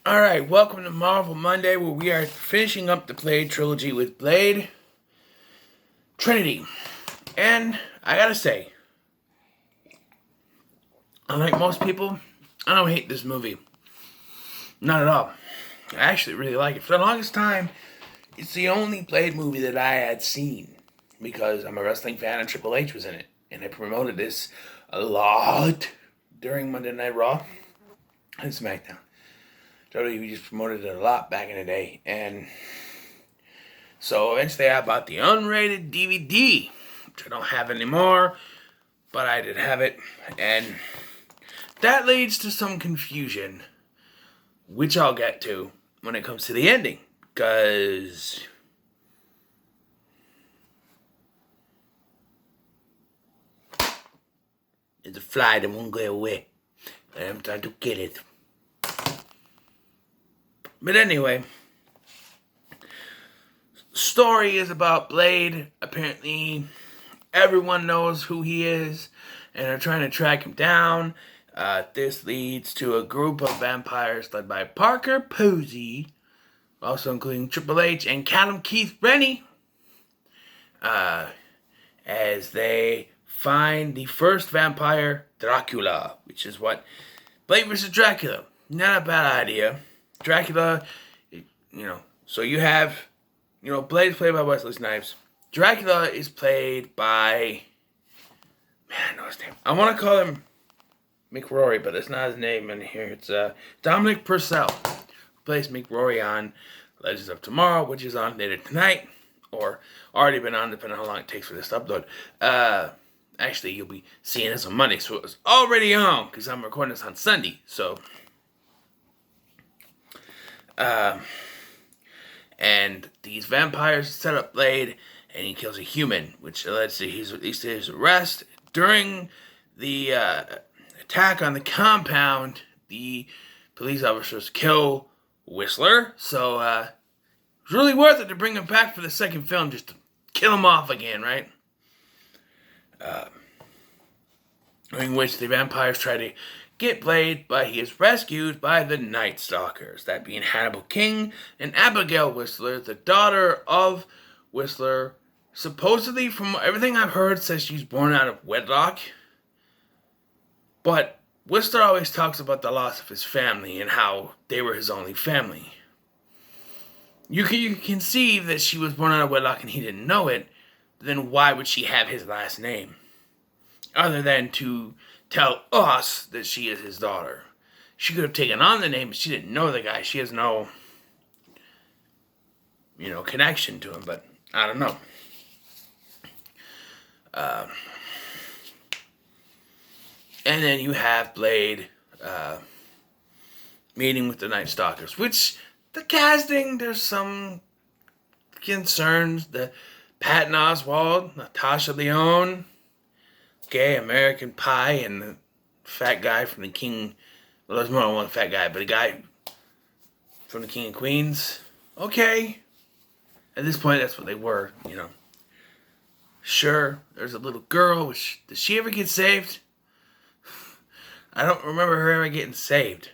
Alright, welcome to Marvel Monday, where we are finishing up the Blade trilogy with Blade Trinity. And I gotta say, unlike most people, I don't hate this movie. Not at all. I actually really like it. For the longest time, it's the only Blade movie that I had seen because I'm a wrestling fan and Triple H was in it. And I promoted this a lot during Monday Night Raw and SmackDown. WWE just promoted it a lot back in the day. And so eventually I bought the unrated DVD, which I don't have anymore, but I did have it. And that leads to some confusion, which I'll get to when it comes to the ending. Because there's a fly that won't go away. And I'm trying to get it. But anyway, story is about Blade. Apparently, everyone knows who he is, and are trying to track him down. This leads to a group of vampires led by Parker Posey, also including Triple H and Callum Keith Rennie, as they find the first vampire, Dracula, which is what Blade vs. Dracula. Not a bad idea. Dracula, so you have, Blade is played by Wesley Snipes. Dracula is played by, I know his name. I want to call him McRory, but it's not his name in here. It's Dominic Purcell, who plays McRory on Legends of Tomorrow, which is on later tonight, or already been on, depending on how long it takes for this to upload. Actually, you'll be seeing this on Monday, so it was already on, because I'm recording this on Sunday, so... and these vampires set up Blade, and he kills a human, which leads to his arrest. During the attack on the compound, the police officers kill Whistler, so it's really worth it to bring him back for the second film, just to kill him off again, right? In which the vampires try to get Blade, but he is rescued by the Night Stalkers, that being Hannibal King and Abigail Whistler, the daughter of Whistler. Supposedly, from everything I've heard, says she's born out of wedlock. But Whistler always talks about the loss of his family and how they were his only family. You can conceive that she was born out of wedlock and he didn't know it, then why would she have his last name? Other than to tell us that she is his daughter. She could have taken on the name, but she didn't know the guy. She has no, connection to him, but I don't know. And then you have Blade meeting with the Night Stalkers, which the casting, there's some concerns. The Patton Oswalt, Natasha Lyonne, gay American Pie, and the fat guy from the King. Well, there's more than one fat guy, but a guy from the King of Queens. Okay. At this point, that's what they were, Sure, there's a little girl. Does she ever get saved? I don't remember her ever getting saved.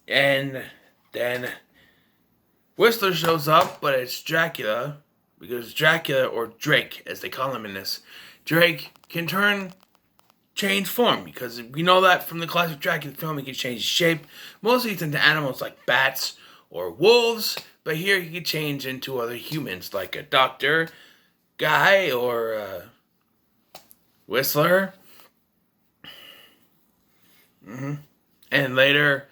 And then Whistler shows up, but it's Dracula. Because Dracula, or Drake, as they call him in this, Drake can change form. Because we know that from the classic Dracula film, he can change shape. Mostly it's into animals like bats or wolves. But here he can change into other humans, like a doctor, guy, or Whistler. And later,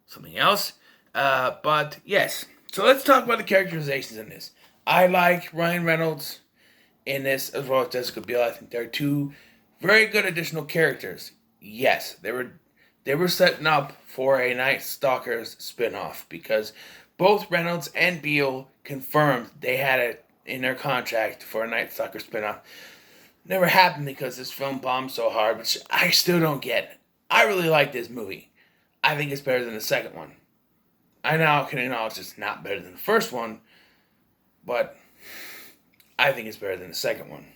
something else. But yes, so let's talk about the characterizations in this. I like Ryan Reynolds in this, as well as Jessica Biel. I think they're two very good additional characters. Yes, they were setting up for a Night Stalkers spinoff, because both Reynolds and Biel confirmed they had it in their contract for a Night Stalker spinoff. Never happened because this film bombed so hard, which I still don't get. I really like this movie. I think it's better than the second one. I now can acknowledge it's not better than the first one, but I think it's better than the second one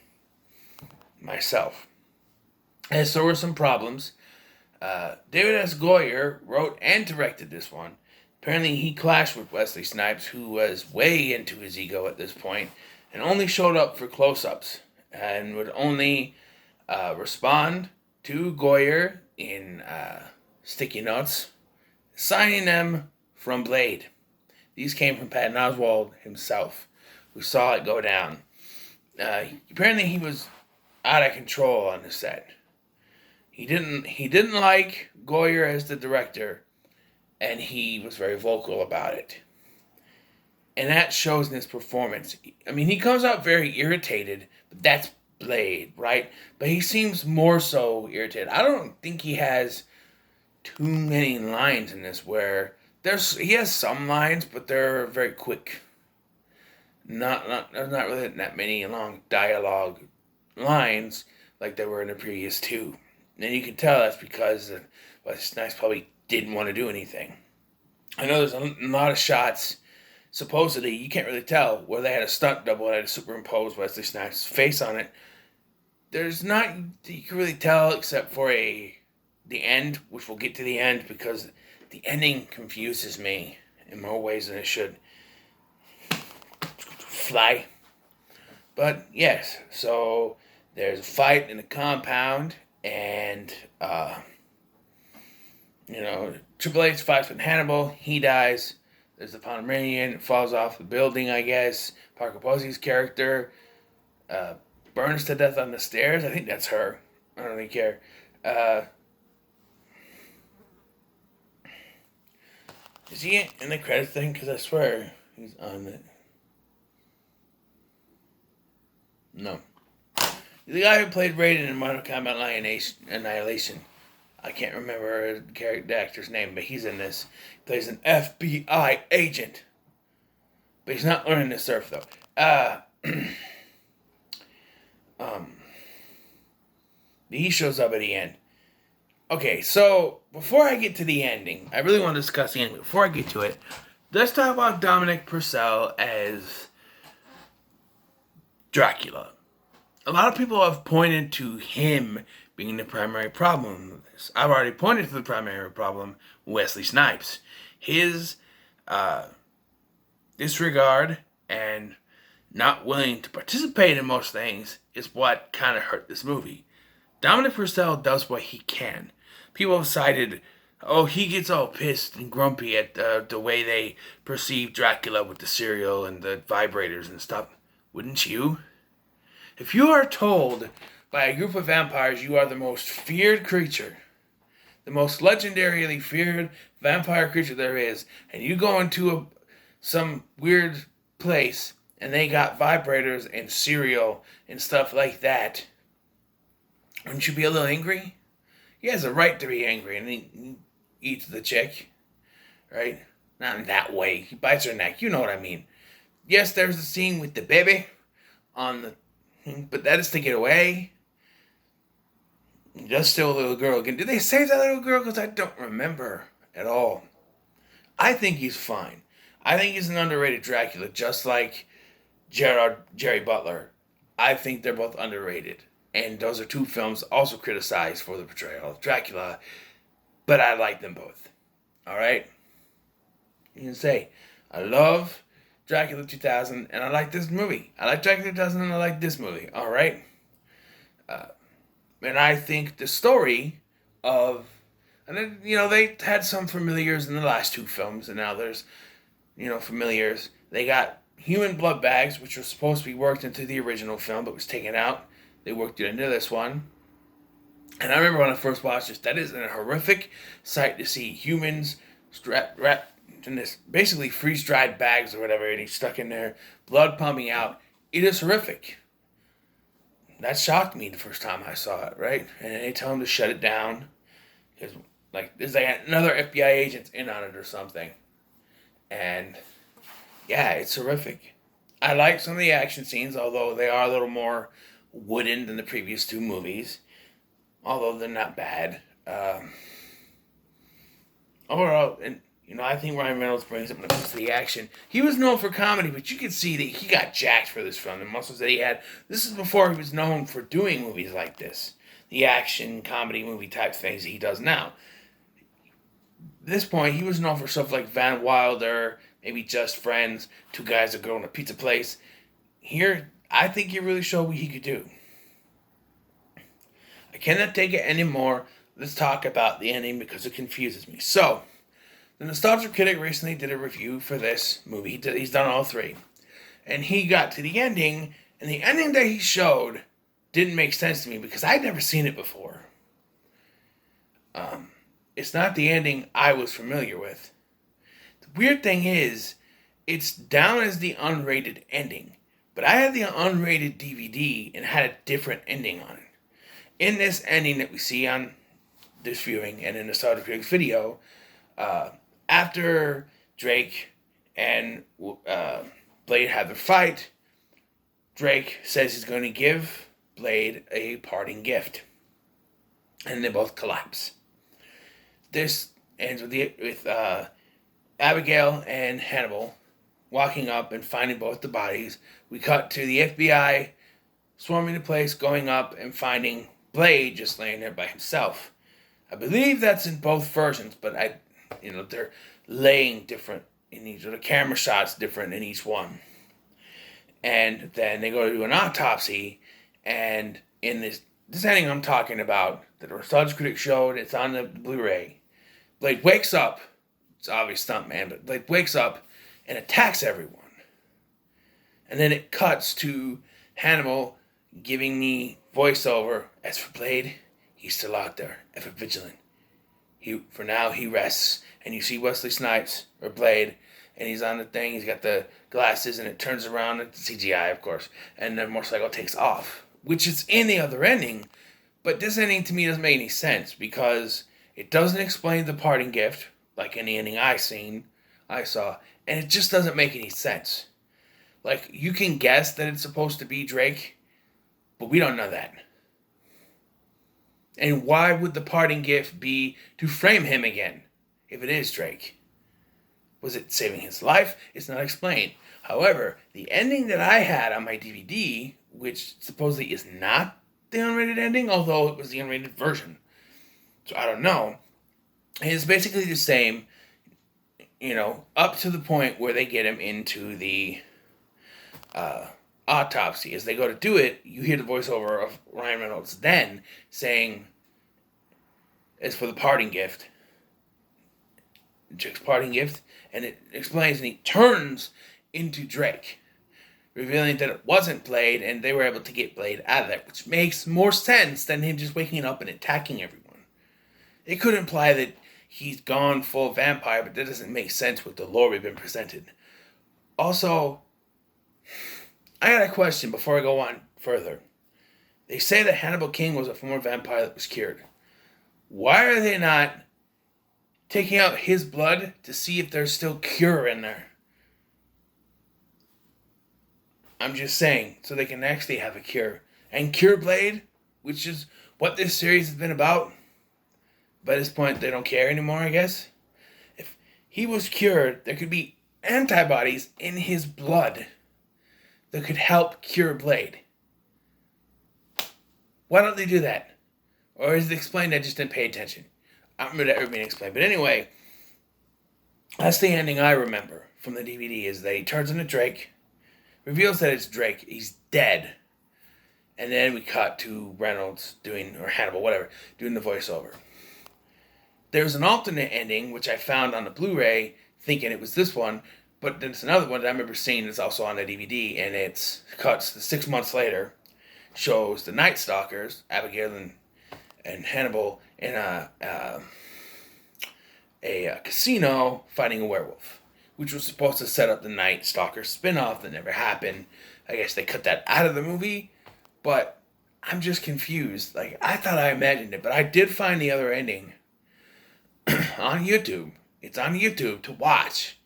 myself. And so were some problems. David S. Goyer wrote and directed this one. Apparently, he clashed with Wesley Snipes, who was way into his ego at this point, and only showed up for close-ups, and would only respond to Goyer in sticky notes, signing them from Blade. These came from Patton Oswalt himself, who saw it go down. Apparently, he was out of control on the set. He didn't like Goyer as the director, and he was very vocal about it. And that shows in his performance. I mean, he comes out very irritated, but that's Blade, right? But he seems more so irritated. I don't think he has too many lines in this where he has some lines, but they're very quick. There's not really that many long dialogue lines like there were in the previous two. And you can tell that's because Snipes probably didn't want to do anything. I know there's a lot of shots, supposedly, you can't really tell, where they had a stunt double that had superimposed Wesley Snipes' face on it. There's not, you can really tell, except for the end, which we'll get to the end, because the ending confuses me in more ways than it should. Fly. But, yes, so there's a fight in the compound, and, Triple H fights with Hannibal. He dies. There's the Pomeranian. Falls off the building, I guess. Parker Posey's character burns to death on the stairs. I think that's her. I don't really care. Is he in the credits thing? Because I swear he's on it. No. The guy who played Raiden in Mortal Kombat Annihilation. I can't remember the actor's name, but he's in this. He plays an FBI agent. But he's not learning to surf, though. He shows up at the end. Okay, so before I get to the ending, I really want to discuss the ending. Before I get to it, let's talk about Dominic Purcell as Dracula. A lot of people have pointed to him being the primary problem with this. I've already pointed to the primary problem, Wesley Snipes. His disregard and not willing to participate in most things is what kind of hurt this movie. Dominic Purcell does what he can. People have cited, he gets all pissed and grumpy at the way they perceive Dracula with the cereal and the vibrators and stuff. Wouldn't you? If you are told by a group of vampires you are the most feared creature, the most legendarily feared vampire creature there is, and you go into some weird place and they got vibrators and cereal and stuff like that, wouldn't you be a little angry? He has a right to be angry, and he eats the chick, right? Not in that way. He bites her neck. You know what I mean. Yes, there's the scene with the baby but that is to get away. He does steal a little girl again. Did they save that little girl? Because I don't remember at all. I think he's fine. I think he's an underrated Dracula, just like Jerry Butler. I think they're both underrated. And those are two films also criticized for the portrayal of Dracula. But I like them both. Alright? You can say, I love Dracula 2000 and I like this movie. I like Dracula 2000 and I like this movie. Alright? And I think the story of... And then, they had some familiars in the last two films. And now there's, familiars. They got human blood bags, which were supposed to be worked into the original film, but was taken out. They worked it into this one. And I remember when I first watched this, that is a horrific sight to see humans wrapped in this basically freeze-dried bags or whatever, and he's stuck in there, blood pumping out. It is horrific. That shocked me the first time I saw it, right? And they tell him to shut it down. Because, there's another FBI agent in on it or something. And, yeah, it's horrific. I like some of the action scenes, although they are a little more wooden than the previous two movies, although they're not bad. Overall, and I think Ryan Reynolds brings up when it comes to the action. He was known for comedy, but you could see that he got jacked for this film. The muscles that he had. This is before he was known for doing movies like this. the action comedy movie type things that he does now. At this point, he was known for stuff like Van Wilder, maybe Just Friends, Two Guys, a Girl in a Pizza Place. Here, I think he really showed what he could do. I cannot take it anymore. Let's talk about the ending because it confuses me. So, the Nostalgia Critic recently did a review for this movie. He's done all three. And he got to the ending, and the ending that he showed didn't make sense to me because I'd never seen it before. It's not the ending I was familiar with. The weird thing is, it's down as the unrated ending, but I had the unrated DVD and had a different ending on it. In this ending that we see on this viewing and in the Nostalgia Critic's video, after Drake and Blade have their fight, Drake says he's going to give Blade a parting gift, and they both collapse. This ends with Abigail and Hannibal walking up and finding both the bodies. We cut to the FBI swarming the place, going up and finding Blade just laying there by himself. I believe that's in both versions, but they're laying different in each, or the camera shots different in each one. And then they go to do an autopsy, and in this ending I'm talking about, that the Nostalgia Critic showed, it's on the Blu-ray. Blade wakes up, it's obvious stuntman, but Blade wakes up and attacks everyone. And then it cuts to Hannibal giving the voiceover, as for Blade, he's still out there, ever vigilant. For now, he rests. And you see Wesley Snipes, or Blade, and he's on the thing, he's got the glasses, and it turns around, it's CGI, of course, and the motorcycle takes off, which is in the other ending, but this ending to me doesn't make any sense, because it doesn't explain the parting gift, like in the ending I saw, and it just doesn't make any sense. Like, you can guess that it's supposed to be Drake, but we don't know that. And why would the parting gift be to frame him again, if it is Drake? Was it saving his life? It's not explained. However, the ending that I had on my DVD, which supposedly is not the unrated ending, although it was the unrated version, so I don't know, is basically the same, up to the point where they get him into the autopsy. As they go to do it, you hear the voiceover of Ryan Reynolds then saying, as for the parting gift, Drake's parting gift, and it explains, and he turns into Drake, revealing that it wasn't Blade, and they were able to get Blade out of there, which makes more sense than him just waking up and attacking everyone. It could imply that he's gone full vampire, but that doesn't make sense with the lore we've been presented. Also, I got a question before I go on further. They say that Hannibal King was a former vampire that was cured. Why are they not taking out his blood to see if there's still cure in there? I'm just saying, so they can actually have a cure. And cure Blade, which is what this series has been about. By this point, they don't care anymore, I guess. If he was cured, there could be antibodies in his blood that could help cure Blade. Why don't they do that? Or is it explained I just didn't pay attention? I don't remember that ever being explained. But anyway, that's the ending I remember from the DVD, is that he turns into Drake, reveals that it's Drake, he's dead, and then we cut to Reynolds or Hannibal, whatever, doing the voiceover. There's an alternate ending, which I found on the Blu-ray, thinking it was this one, but there's another one that I remember seeing that's also on the DVD, and it's cuts to 6 months later, shows the Night Stalkers, Abigail and Hannibal, in a casino fighting a werewolf, which was supposed to set up the Night Stalker spin-off that never happened. I guess they cut that out of the movie, but I'm just confused. Like, I thought I imagined it, but I did find the other ending on YouTube. It's on YouTube to watch,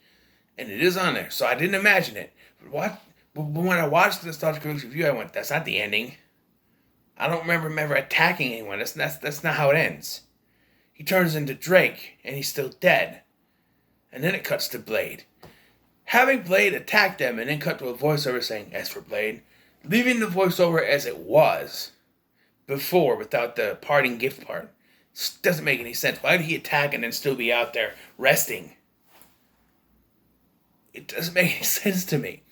and it is on there, so I didn't imagine it. But when I watched the Nostalgia Critic's review, I went, that's not the ending. I don't remember him ever attacking anyone. That's not how it ends. He turns into Drake, and he's still dead. And then it cuts to Blade. Having Blade attack them, and then cut to a voiceover saying, as for Blade, leaving the voiceover as it was, before without the parting gift part. It doesn't make any sense. Why did he attack and then still be out there resting? It doesn't make any sense to me.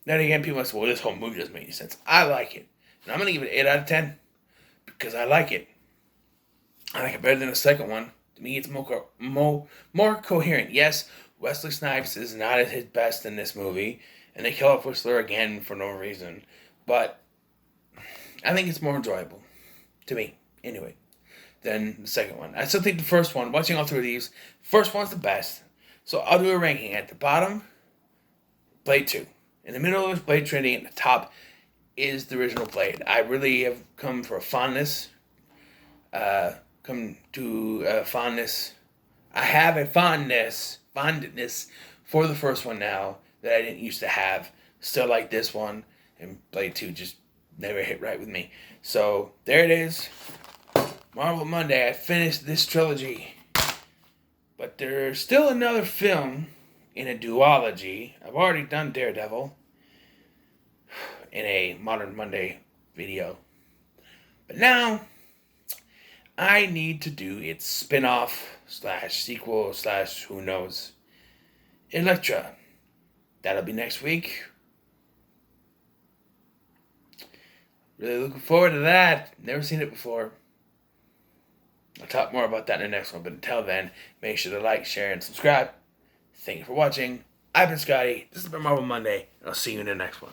Then again, people must say, well, this whole movie doesn't make any sense. I like it. And I'm going to give it an 8 out of 10 because I like it. I like it better than the second one. To me, it's more coherent. Yes, Wesley Snipes is not at his best in this movie, and they kill off Whistler again for no reason. But I think it's more enjoyable, to me, anyway, than the second one. I still think the first one, watching all three of these, first one's the best. So I'll do a ranking. At the bottom, Blade 2. In the middle is Blade Trinity, and the top is the original Blade. I really have come for a fondness. I have a fondness for the first one now that I didn't used to have. Still like this one, and Blade 2 just never hit right with me. So there it is. Marvel Monday. I finished this trilogy. But there's still another film in a duology. I've already done Daredevil in a Modern Monday video. But now I need to do its spin-off / sequel / who knows. Elektra. That'll be next week. Really looking forward to that. Never seen it before. I'll talk more about that in the next one. But until then, make sure to like, share, and subscribe. Thank you for watching. I've been Scotty. This has been Marvel Monday. And I'll see you in the next one.